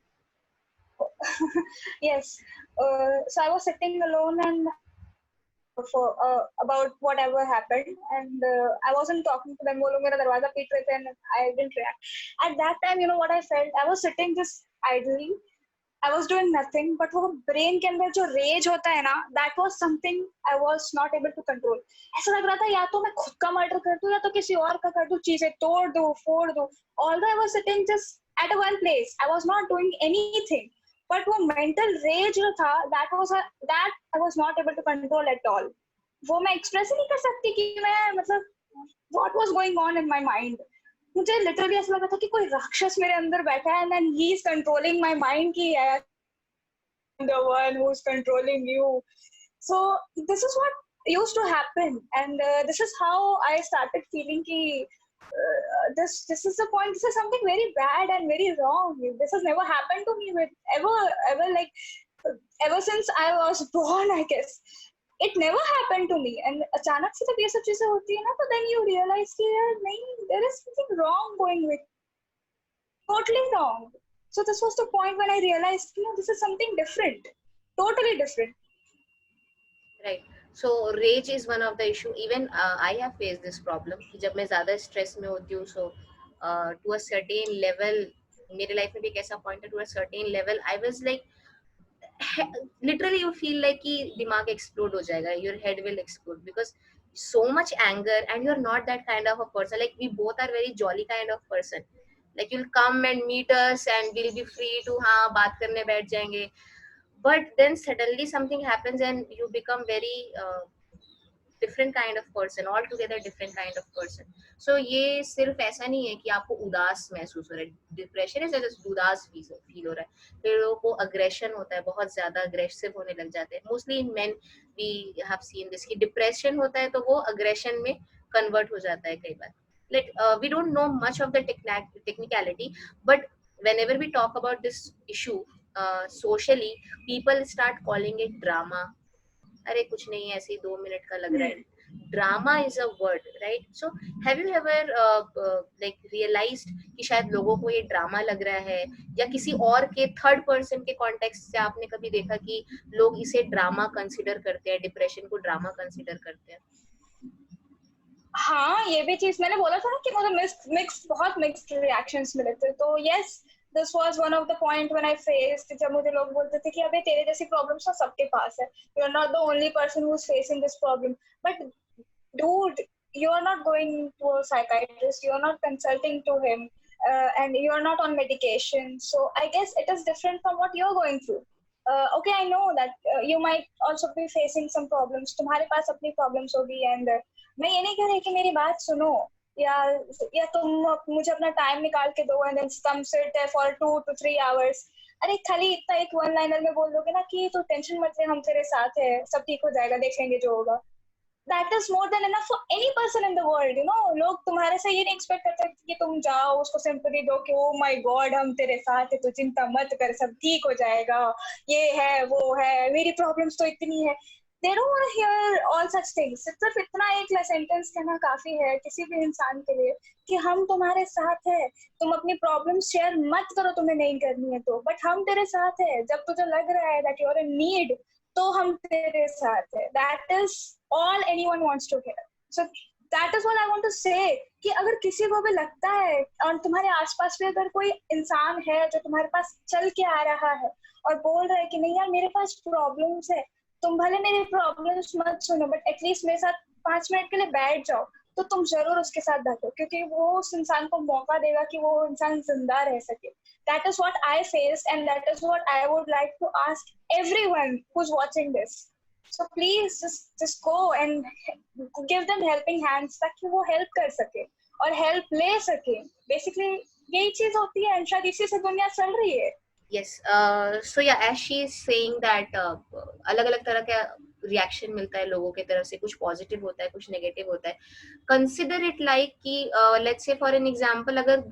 Yes. So I was sitting alone and for about whatever happened, and I wasn't talking to them. वो लोग मेरा दरवाजा पीट रहे थे and I didn't react. At that time, you know what I felt? I was sitting just idly. I was doing nothing, but वो brain के अंदर जो rage होता है ना, that was something I was not able to control. ऐसा लग रहा था या तो मैं खुद का murder कर दूं या तो किसी और का कर दूं, चीजें तोड़ दूं, फोड़ दूं. Although I was sitting just at one place, I was not doing anything. But वो mental rage जो था, that I was not able to control at all. वो मैं express ही नहीं कर सकती कि मैं मतलब what was going on in my mind. मुझे लिटरली ऐसा लगा था कि कोई राक्षस मेरे अंदर बैठा है and he is controlling my mind कि I am the one who is controlling you. So this is what used to happen, and this is how I started feeling कि this is the point. This is something very bad and very wrong. This has never happened to me with ever like ever since I was born, I guess. It never happened to me. And अचानक से जब ये सब चीजें होती है ना, तो then you realize कि यार नहीं, there is something wrong going with, totally wrong. So this was the point when I realized, this is something different, totally different. Right. So rage is one of the issue. Even I have faced this problem कि जब मैं ज़्यादा stress में होती हूँ, so to a certain level, मेरे life में भी एक ऐसा point है, to a certain level I was like literally you feel like कि दिमाग explode हो जाएगा, your head will explode because so much anger, and you're not that kind of a person. Like we both are very jolly kind of person. Like you'll come and meet us and we'll be free to हाँ बात करने बैठ जाएंगे. But then suddenly something happens and you become very different kind of person, altogether different kind of person. So ये सिर्फ ऐसा नहीं है कि आपको उदास महसूस हो रहा है. डिप्रेशन है जैसे उदास फील हो रहा है. फिर लोगों को अग्रेशन होता है, बहुत ज्यादा अग्रेसिव होने लग जाते हैं. Mostly in men we have seen this कि डिप्रेशन होता है तो वो अग्रेशन में कन्वर्ट हो जाता है कई बार. Like we don't know much of the technicality, but whenever we talk about this issue socially, people start calling it drama. अरे कुछ नहीं है, ऐसे ही 2 मिनट का लग रहा है. Drama is a word, right? So have you ever like realized कि शायद लोगों को ये ड्रामा लग रहा है, या किसी और के थर्ड पर्सन के कॉन्टेक्स्ट से आपने कभी देखा कि लोग इसे ड्रामा कंसिडर करते हैं, डिप्रेशन को ड्रामा कंसिडर करते हैं? हाँ, ये भी चीज मैंने बोला था ना कि मुझे बहुत मिक्स्ड रिएक्शंस मिले थे. तो yes, this was one of the point when I faced, जब मुझे लोग बोलते थे कि अबे तेरे जैसी प्रॉब्लम्स तो सबके पास है, you are not the only person who is facing this problem. But dude, you are not going to a psychiatrist, you are not consulting to him, and you are not on medication. So I guess it is different from what you're going through. Okay, I know that you might also be facing some problems. तुम्हारे पास अपनी problems होगी, and मैं ये नहीं कह रही कि मेरी बात सुनो, या या तुम मुझे अपना टाइम निकाल के दो and then come sit there for 2 to 3 hours. अरे खाली इतना एक वन लाइनर में बोल दोगे ना कि तू टेंशन मत ले, हम तेरे साथ है, सब ठीक हो जाएगा, देख लेंगे जो होगा. That is more than enough for any person in the world, you know. लोग तुम्हारे से ये नहीं एक्सपेक्ट करते कि तुम जाओ उसको सिंपैथी दो कि ओ माय गॉड हम तेरे साथ है, तू चिंता मत कर, सब ठीक हो जाएगा, ये है वो है, मेरी प्रॉब्लम्स तो इतनी है. They don't want to hear all such things. सिर्फ इतना एक सेंटेंस कहना काफी है किसी भी इंसान के लिए कि हम तुम्हारे साथ है, तुम अपनी प्रॉब्लम्स शेयर मत करो, तुम्हें नहीं करनी है तो, बट हम तेरे साथ है. जब तुझे लग रहा है that you're in need, तो हम तेरे साथ है. That is all anyone wants to hear. So that is what I want to say कि अगर किसी को भी लगता है और तुम्हारे आसपास में अगर कोई इंसान है जो तुम्हारे पास चल के आ रहा है और बोल रहा है कि नहीं यार मेरे पास प्रॉब्लम्स है, तुम भले मेरी प्रॉब्लम्स मत सुनो बट एटलीस्ट मेरे साथ 5 मिनट के लिए बैठ जाओ, तो तुम जरूर उसके साथ बैठो, क्योंकि वो उस इंसान को मौका देगा कि वो इंसान जिंदा रह सके. That is what I faced, and that is what I would like to ask everyone who's watching this. So please just go and give them helping hands ताकि वो help कर सके और help ले सके. Basically यही चीज होती है, शायद इसी से दुनिया चल रही है. Yes. So yeah, as she is saying that अलग अलग तरह का रिएक्शन मिलता है लोगों की तरफ से, कुछ पॉजिटिव होता है, कुछ नेगेटिव होता है. कंसिडर इट लाइक कि let's say for an example, अगर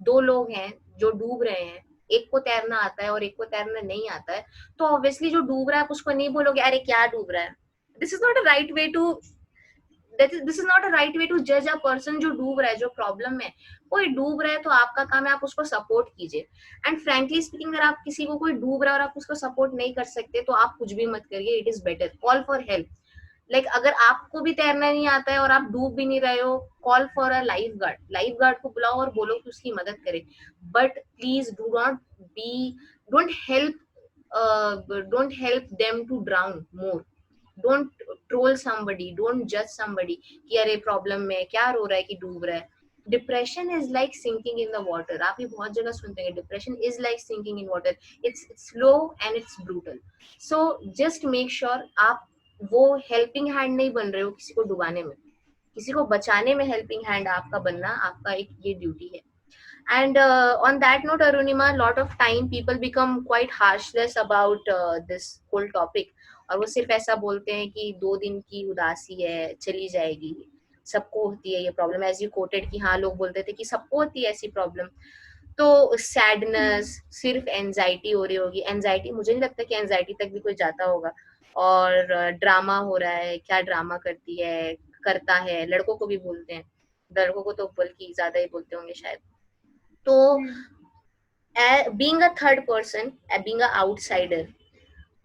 दो लोग हैं जो डूब रहे हैं, एक को तैरना आता है और एक को तैरना नहीं आता है, तो ऑब्वियसली जो डूब रहा है आप उसको नहीं बोलोगे अरे क्या डूब रहा है. This is not a right way to this is not a right way to जज अ पर्सन जो डूब रहा है, जो प्रॉब्लम में. कोई डूब रहा है तो आपका काम है आप उसको सपोर्ट कीजिए. एंड फ्रेंकली स्पीकिंग, अगर आप किसी को कोई डूब रहा है और आप उसको सपोर्ट नहीं कर सकते तो आप कुछ भी मत करिए. It is better call for help. Like अगर आपको भी तैरना नहीं आता है और आप डूब भी नहीं रहे हो, call for a life guard. Life guard को बुलाओ और बोलो कि उसकी मदद करे. But please do not be don't help don't help them to drown more. Don't troll somebody, don't judge somebody कि अरे प्रॉब्लम में क्या रो रहा है कि डूब रहा है. Depression is like sinking in the water. आप ये बहुत जगह सुनते हैं, depression is like sinking in water. It's slow and it's brutal. So just make sure आप वो हेल्पिंग हैंड नहीं बन रहे हो किसी को डुबाने में. किसी को बचाने में हेल्पिंग हैंड आपका बनना, आपका एक ये ड्यूटी है. And on that note, Arunima, a lot of time people become quite harshness about this whole topic. और वो सिर्फ ऐसा बोलते हैं कि 2 दिन की उदासी है, चली जाएगी, सबको होती है ये प्रॉब्लम. एज यू कोटेड कि हाँ, लोग बोलते थे कि सबको होती है ऐसी प्रॉब्लम. तो सैडनेस, सिर्फ एंजाइटी हो रही होगी. एंजाइटी, मुझे नहीं लगता कि एंजाइटी तक भी कोई जाता होगा. और ड्रामा हो रहा है, क्या ड्रामा करती है, करता है, लड़कों को भी बोलते हैं. लड़कों को तो बल्कि ज्यादा ही बोलते होंगे शायद. तो being a third person, being a outsider,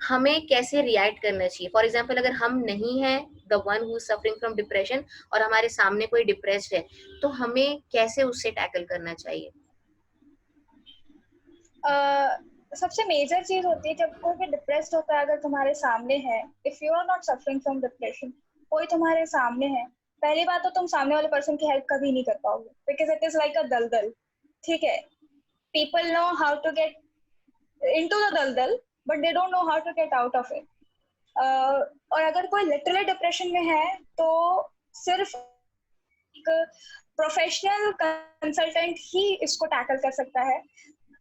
हमें कैसे रिएक्ट करना चाहिए. फॉर एग्जाम्पल, अगर हम नहीं है the one who suffering from depression और हमारे सामने कोई डिप्रेस्ड है, तो हमें कैसे उससे टैकल करना चाहिए. सबसे मेजर चीज होती है जब कोई भी डिप्रेस्ड होता है, अगर तुम्हारे सामने है, if you are not suffering from depression, कोई तुम्हारे सामने है, पहली बात तो तुम सामने वाले पर्सन की हेल्प कभी नहीं कर पाओगे, because it is like a दलदल. ठीक है, people know how to get into the दलदल, but they don't know how to get out of it. और अगर कोई लिटरली डिप्रेशन में है तो सिर्फ एक प्रोफेशनल कंसल्टेंट ही इसको टैकल कर सकता है.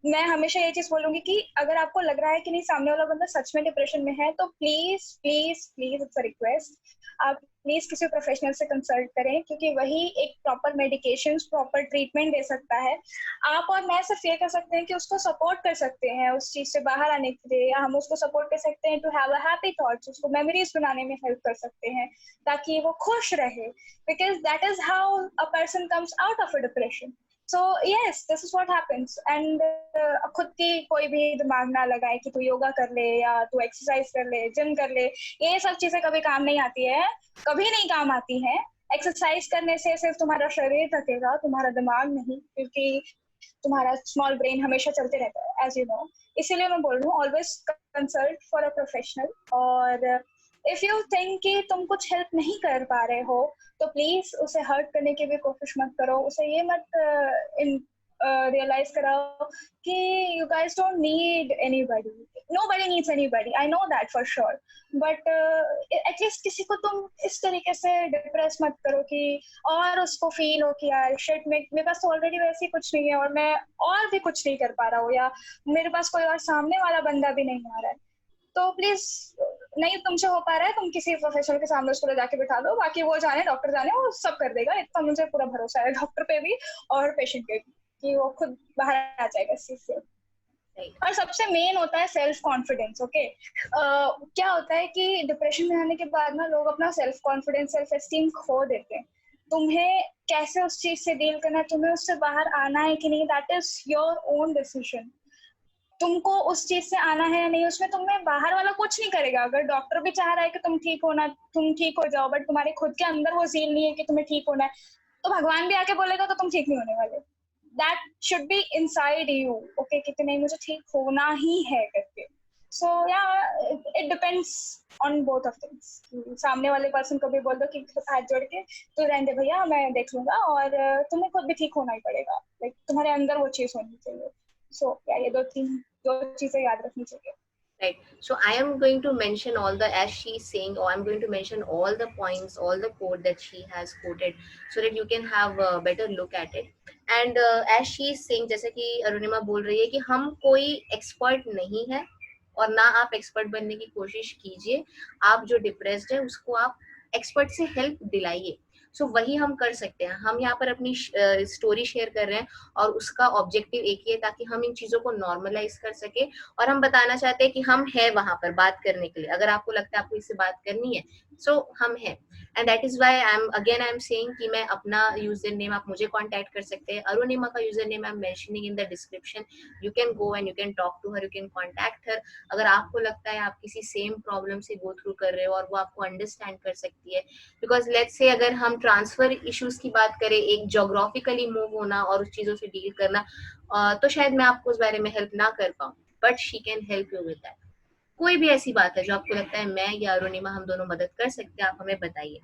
मैं हमेशा ये चीज बोलूंगी कि अगर आपको लग रहा है कि नहीं सामने वाला बंदा सच में डिप्रेशन में है, तो please please please it's a request, आप प्लीज किसी प्रोफेशनल से कंसल्ट करें, क्योंकि वही एक प्रॉपर मेडिकेशन, प्रॉपर ट्रीटमेंट दे सकता है. आप और मैं सिर्फ ये कर सकते हैं कि उसको सपोर्ट कर सकते हैं उस चीज से बाहर आने के लिए, या हम उसको सपोर्ट कर सकते हैं to have a happy thoughts, उसको मेमोरीज बनाने में हेल्प कर सकते हैं ताकि वो खुश रहे, because that is how a person comes out of a depression. So yes, this is what happens. And खुद की कोई भी दिमाग ना लगाए कि तू योगा कर ले या तू एक्सरसाइज कर ले, जिम कर ले. ये सब चीजें कभी काम नहीं आती है, कभी नहीं काम आती है. एक्सरसाइज करने से सिर्फ तुम्हारा शरीर थकेगा, तुम्हारा दिमाग नहीं, क्योंकि तुम्हारा स्मॉल ब्रेन हमेशा चलते रहता है, एज यू नो. इसीलिए मैं बोल रही हूँ, always consult for a professional. और इफ यू थिंक कि तुम कुछ हेल्प नहीं कर पा रहे हो, तो प्लीज उसे हर्ट करने की भी कोशिश मत करो. उसे ये मत रियलाइज कराओ कि you guys don't need anybody. Nobody needs anybody, I know that for sure. But at least किसी को तुम इस तरीके से डिप्रेस मत करो कि और उसको फील हो कि यार शिट, मेरे पास तो ऑलरेडी वैसे ही कुछ नहीं है और मैं और भी कुछ नहीं कर पा रहा हूँ, या मेरे पास कोई और सामने वाला बंदा भी नहीं आ रहा है. तो प्लीज, नहीं तुमसे हो पा रहा है, तुम किसी प्रोफेशनल के सामने उसको ले जाके बिठा दो, बाकी वो जाने, डॉक्टर जाने, वो सब कर देगा. इतना मुझे पूरा भरोसा है डॉक्टर पे भी और पेशेंट पे भी कि वो खुद बाहर आ जाएगा इस चीज से. और सबसे मेन होता है सेल्फ कॉन्फिडेंस. ओके, क्या होता है कि डिप्रेशन में आने के बाद ना लोग अपना सेल्फ कॉन्फिडेंस, सेल्फ एस्टीम खो देते हैं. तुम्हें कैसे उस चीज से डील करना है, तुम्हें उससे बाहर आना है कि नहीं, that is your own decision. तुमको उस चीज से आना है या नहीं, उसमें तुम्हें बाहर वाला कुछ नहीं करेगा. अगर डॉक्टर भी चाह रहा है कि तुम ठीक होना, तुम ठीक हो जाओ, बट तुम्हारे खुद के अंदर वो ज़ील नहीं है कि तुम्हें ठीक होना है, तो भगवान भी आके बोलेगा तो तुम ठीक नहीं होने वाले. That should be inside you, okay, कि नहीं मुझे ठीक होना ही है करके. सो या it depends on both of things. सामने वाले पर्सन को भी बोल दो कि हाथ जोड़ के तू रहने दे भैया, मैं देख लूंगा, और तुम्हें खुद भी ठीक होना ही पड़ेगा. लाइक तुम्हारे अंदर वो चीज होनी चाहिए. सो या ये दो चीजें याद रखनी चाहिए. Right. So I am going to mention all the, as she is saying, or I'm going to mention all the points, all the code that she has quoted, so that you can have a better look at it. And as she is saying, जैसे कि अरुणिमा बोल रही है कि हम कोई expert नहीं है और ना आप एक्सपर्ट बनने की कोशिश कीजिए. आप जो डिप्रेस्ड है उसको आप एक्सपर्ट से हेल्प दिलाइए. सो वही हम कर सकते हैं। हम यहाँ पर अपनी स्टोरी शेयर कर रहे हैं और उसका ऑब्जेक्टिव एक ही है, ताकि हम इन चीजों को नॉर्मलाइज कर सके। और हम बताना चाहते हैं कि हम है वहां पर बात करने के लिए। अगर आपको लगता है आपको इससे बात करनी है, सो हम हैं। And that is why I am saying कि मैं अपना यूजर नेम, आप मुझे कांटेक्ट कर सकते हैं। अरुणिमा का user name I am mentioning in the description. You can go and you can talk to her, you can contact her. अगर आपको लगता है आप किसी सेम प्रॉब्लम से गो थ्रू कर रहे हो और वो आपको अंडरस्टैंड कर सकती है, बिकॉज लेट्स से अगर हम ट्रांसफर इश्यूज की बात करें, एक जोग्राफिकली मूव होना और उस चीजों से डील करना, तो शायद मैं आपको उस बारे में हेल्प ना कर पाऊँ, but she can help you with that. कोई भी ऐसी बात है जो आपको लगता है मैं या अरुणिमा हम दोनों मदद कर सकते हैं, आप हमें बताइए।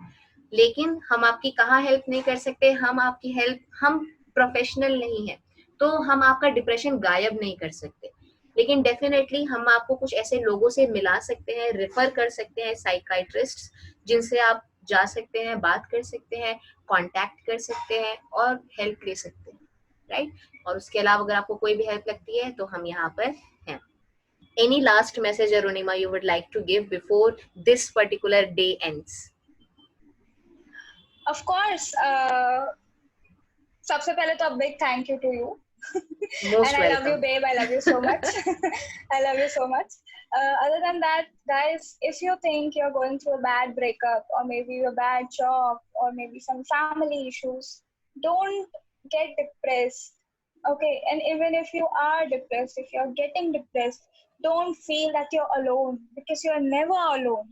लेकिन हम आपकी कहाँ हेल्प नहीं कर सकते, हम आपकी हेल्प, हम प्रोफेशनल नहीं है तो हम आपका डिप्रेशन गायब नहीं कर सकते, लेकिन डेफिनेटली हम आपको कुछ ऐसे लोगों से मिला सकते हैं, रेफर कर सकते हैं, साइकाइट्रिस्ट जिनसे आप जा सकते हैं, बात कर सकते हैं, कांटेक्ट कर सकते हैं और हेल्प ले सकते हैं, राइट। और उसके अलावा अगर आपको कोई भी हेल्प लगती है तो हम यहाँ पर हैं। Any last message, Arunima, you would like to give before this particular day ends? Of course, सबसे पहले तो a big thank you to you. Most And I love you, welcome. babe. I love you so much. I love you so much. Other than that, guys, if you think you're going through a bad breakup or maybe a bad job or maybe some family issues, don't get depressed. Okay, and even if you are depressed, if you're getting depressed, don't feel that you're alone, because you're never alone.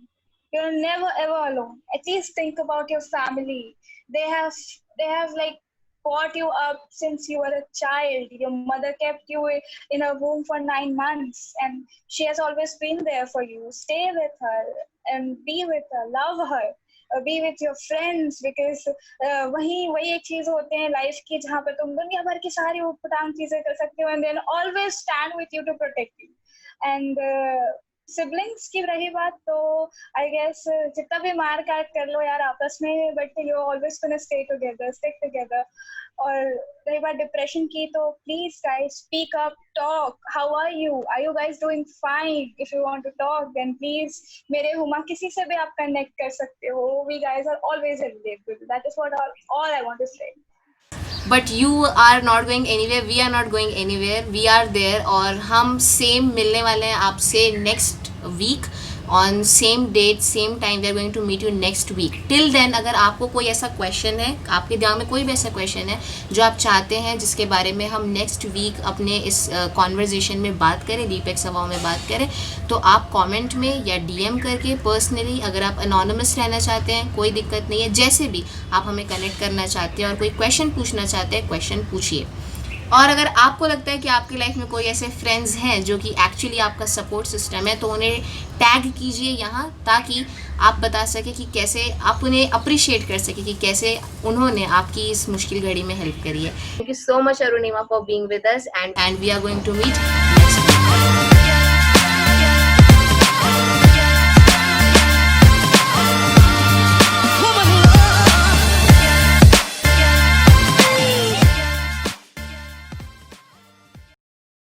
You're never ever alone. At least think about your family. They have like brought you up since you were a child. Your mother kept you in a womb for 9 months, and she has always been there for you. Stay with her and be with her, love her, be with your friends, because वही एक चीज होते हैं life की जहाँ पे तुम दुनिया भर की सारी उटपटांग चीजें कर सकते हो, and then always stand with you to protect you. And siblings की रही बात, तो आई गेस जितना भी मार काट कर लो यार आपस में, but you always gonna stay together, stick together. और रही बात डिप्रेशन की, तो please guys speak up, talk, how are you guys doing fine? If you want to talk then please मेरे हुमा किसी से भी आप कनेक्ट कर सकते हो। We guys are always available. That is what all I want to say. But you are not going anywhere, we are not going anywhere, we are there. और हम सेम मिलने वाले हैं आपसे next week on same date same time. We are going to meet you next week. Till then अगर आपको कोई ऐसा क्वेश्चन है, आपके दिमाग में कोई भी ऐसा क्वेश्चन है जो आप चाहते हैं जिसके बारे में हम नेक्स्ट वीक अपने इस कॉन्वर्जेशन में बात करें, दीपक सभाओं में बात करें, तो आप कमेंट में या डीएम करके पर्सनली, अगर आप अनोनिमस रहना चाहते हैं कोई दिक्कत नहीं है, जैसे भी आप हमें कनेक्ट करना चाहते हैं और कोई क्वेश्चन पूछना चाहते हैं क्वेश्चन पूछिए। और अगर आपको लगता है कि आपकी लाइफ में कोई ऐसे फ्रेंड्स हैं जो कि एक्चुअली आपका सपोर्ट सिस्टम है, तो उन्हें टैग कीजिए यहाँ, ताकि आप बता सके कि कैसे आप उन्हें अप्रिशिएट कर सके कि कैसे उन्होंने आपकी इस मुश्किल घड़ी में हेल्प करी है। Thank you so much Arunima for being with us, and we are going to meet next week.